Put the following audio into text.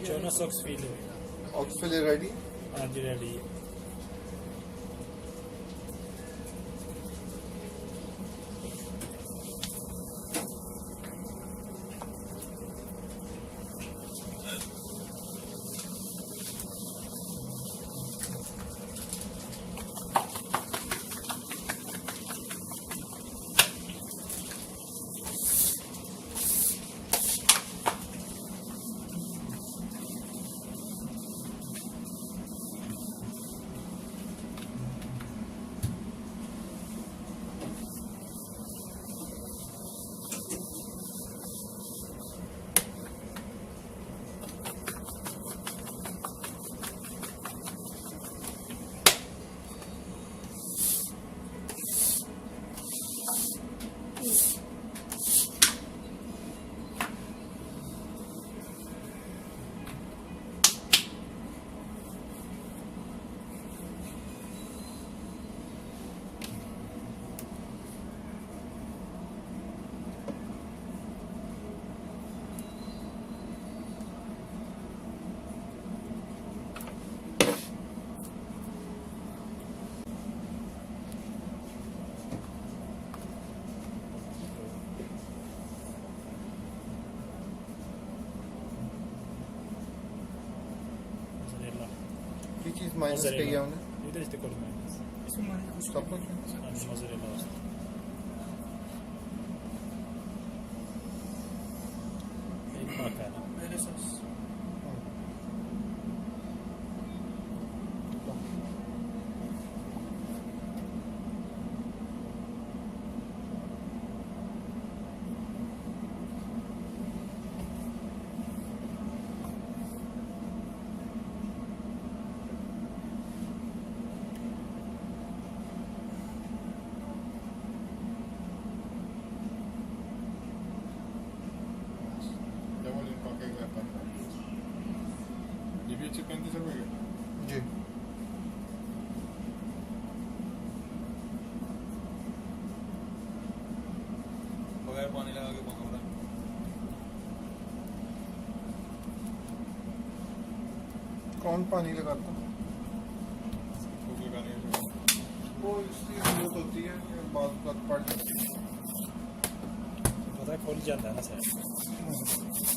Jonas Oxfield ऑक्सफेले ready हाँ जी ready है की चीज़ माइनस कही है हमने इधर इससे कोड माइनस सब कुछ मोज़रेला एक पाका मेरे साथ ये भी अच्छे 35 रुपए के जी बगैर पानी लगा के पकाऊंगा कौन पानी लगाता भूख लगाने के वो इसकी जरूरत होती है कि बाद पड़ जाती है पता खोल जाता है ना सर